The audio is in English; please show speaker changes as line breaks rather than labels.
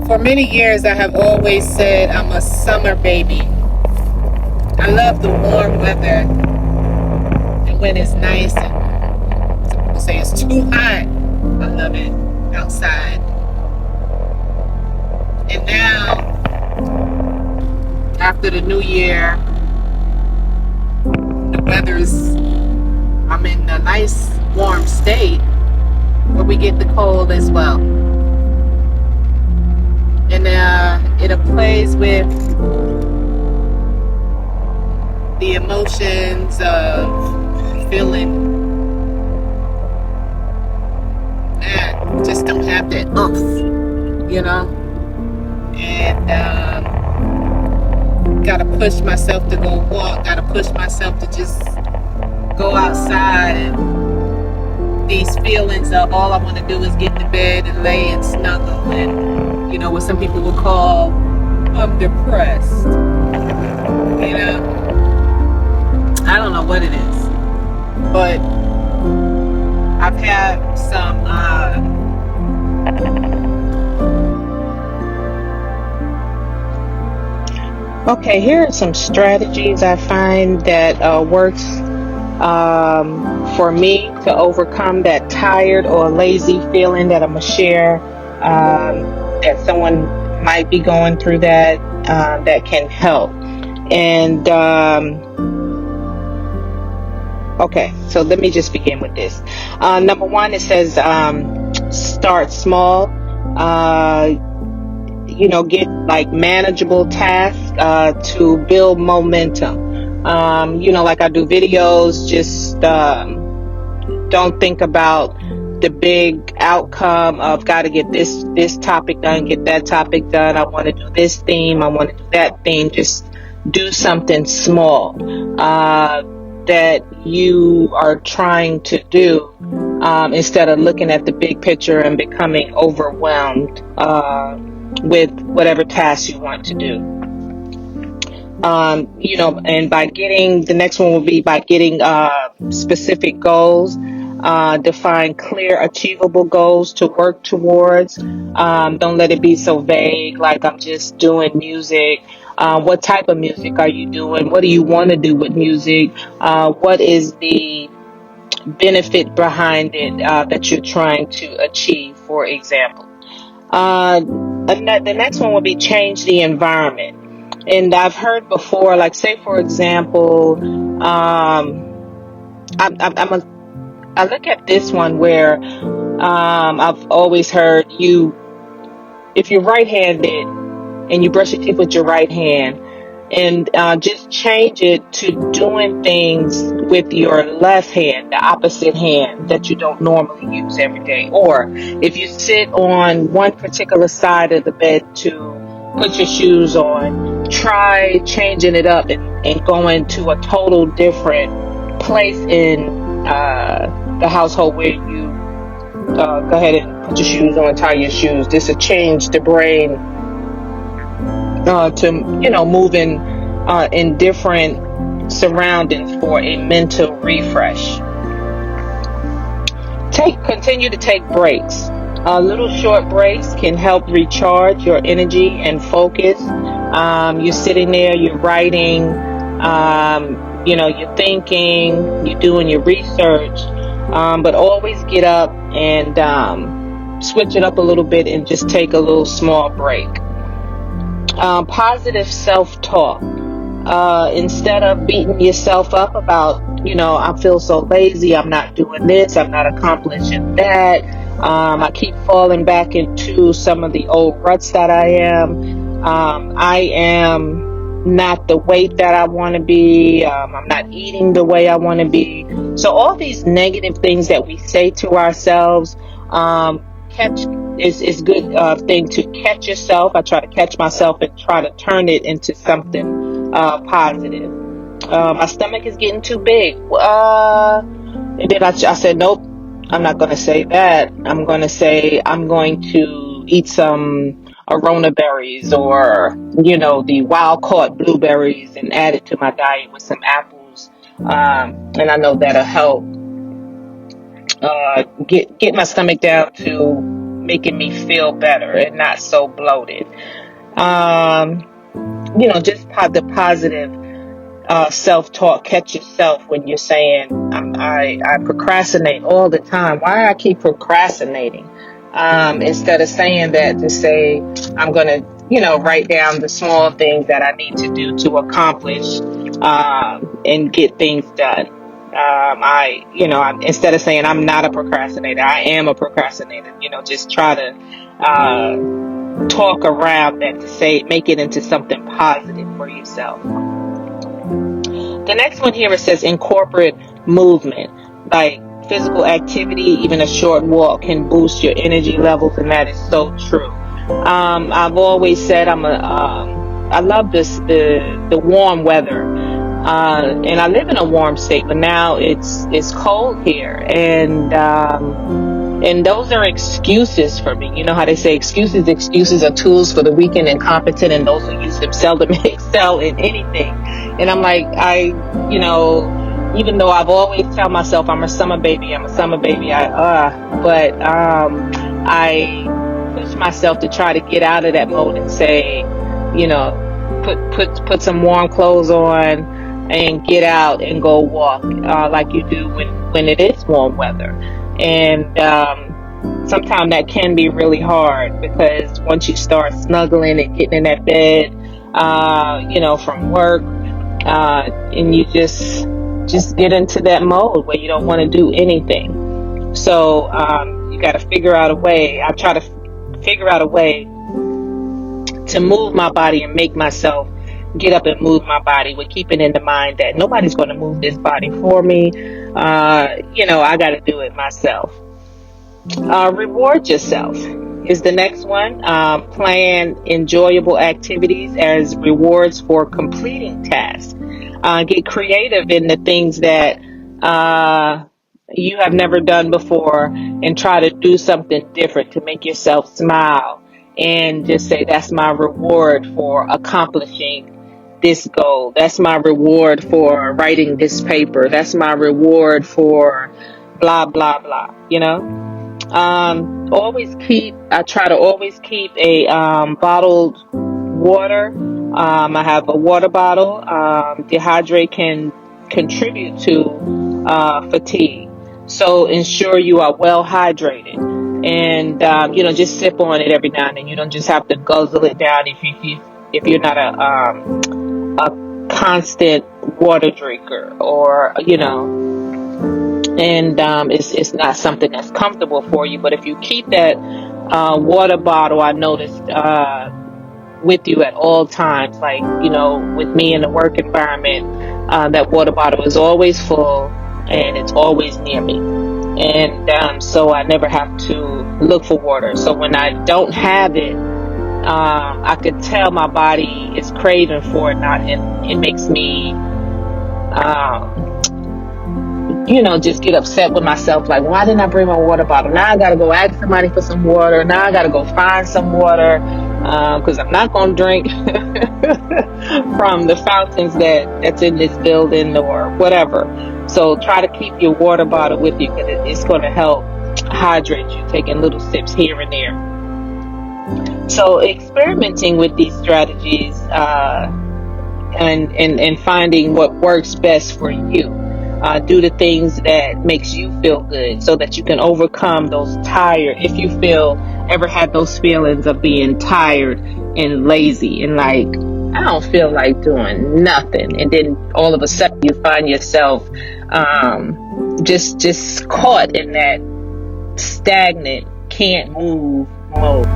For many years, I have always said I'm a summer baby. I love the warm weather and when it's nice and some people say it's too hot. I love it outside. And now, after the new year, the weather's, I'm in a nice warm state where we get the cold as well. And it plays with the emotions of feeling just don't have that you know, and gotta push myself to go walk, gotta push myself to just go outside. And these feelings of all I want to do is get to bed and lay and snuggle, and what some people would call I'm depressed. I don't know what it is, but I've had some okay, here are some strategies I find that works for me to overcome that tired or lazy feeling that I'm gonna share, that someone might be going through that can help. And okay, so let me just begin with this. Number one, it says start small. Get like manageable tasks to build momentum. Like I do videos, just don't think about the big outcome of got to get this topic done, get that topic done. I want to do this theme, I want to do that theme. Just do something small that you are trying to do instead of looking at the big picture and becoming overwhelmed with whatever task you want to do. And by getting, the next one will be by getting specific goals. Define clear, achievable goals to work towards. Don't let it be so vague, like I'm just doing music. What type of music are you doing? What do you want to do with music? What is the benefit behind it that you're trying to achieve, for example? The next one will be change the environment. And I've heard before, like say for example, I look at this one where I've always heard if you're right-handed and you brush your teeth with your right hand, and just change it to doing things with your left hand, the opposite hand that you don't normally use every day. Or if you sit on one particular side of the bed to put your shoes on, try changing it up and going to a total different place in the household where you go ahead and put your shoes on, tie your shoes. This will change the brain to moving in different surroundings for a mental refresh. Continue to take breaks. Little short breaks can help recharge your energy and focus. You're sitting there, you're writing, you're thinking, you're doing your research, but always get up and switch it up a little bit and just take a little small break. Positive self-talk. Instead of beating yourself up about, I feel so lazy, I'm not doing this, I'm not accomplishing that, I keep falling back into some of the old ruts that I am not the weight that I want to be, I'm not eating the way I want to be. So all these negative things that we say to ourselves, is good thing to catch yourself. I try to catch myself and try to turn it into something positive. My stomach is getting too big. And then I said, nope, I'm not going to say that. I'm going to say I'm going to eat some arona berries or, the wild caught blueberries and add it to my diet with some apples. And I know that'll help get my stomach down to making me feel better and not so bloated. Just the positive self-talk. Catch yourself when you're saying, I procrastinate all the time. Why I keep procrastinating? Instead of saying that, to say, I'm going to, write down the small things that I need to do to accomplish and get things done. Instead of saying I'm not a procrastinator, I am a procrastinator. Just try to talk around that, to say, make it into something positive for yourself. The next one here, it says incorporate movement, like physical activity. Even a short walk can boost your energy levels, and that is so true. I've always said I love the warm weather, and I live in a warm state, but now it's cold here, and those are excuses for me. You know how they say excuses are tools for the weak and incompetent, and those who use them seldom excel in anything. And I'm like, even though I've always tell myself I'm a summer baby, I push myself to try to get out of that mode and say, put some warm clothes on and get out and go walk, like you do when it is warm weather. And sometimes that can be really hard, because once you start snuggling and getting in that bed, from work, and you just get into that mode where you don't want to do anything. So you got to figure out a way. I try to figure out a way to move my body and make myself get up and move my body, with keeping in the mind that nobody's going to move this body for me. I got to do it myself. Reward yourself is the next one. Plan enjoyable activities as rewards for completing tasks. Get creative in the things that you have never done before, and try to do something different to make yourself smile, and just say, that's my reward for accomplishing this goal. That's my reward for writing this paper. That's my reward for blah, blah, blah, I try to always keep a bottled water. I have a water bottle. Dehydrate can contribute to fatigue. So ensure you are well hydrated, and just sip on it every now and then. You don't just have to guzzle it down if you're not a constant water drinker, or and it's not something that's comfortable for you. But if you keep that water bottle, I noticed, with you at all times, like with me in the work environment, that water bottle is always full and it's always near me, and so I never have to look for water. So when I don't have it, I could tell my body is craving for it, and it makes me just get upset with myself, like, why didn't I bring my water bottle? Now I gotta go ask somebody for some water. Now I gotta go find some water, because I'm not gonna drink from the fountains that's in this building or whatever. So try to keep your water bottle with you, because it's going to help hydrate you, taking little sips here and there. So experimenting with these strategies, and finding what works best for you. Do the things that makes you feel good, so that you can overcome those tired. If you ever had those feelings of being tired and lazy, and like, I don't feel like doing nothing, and then all of a sudden you find yourself just caught in that stagnant, can't move mode.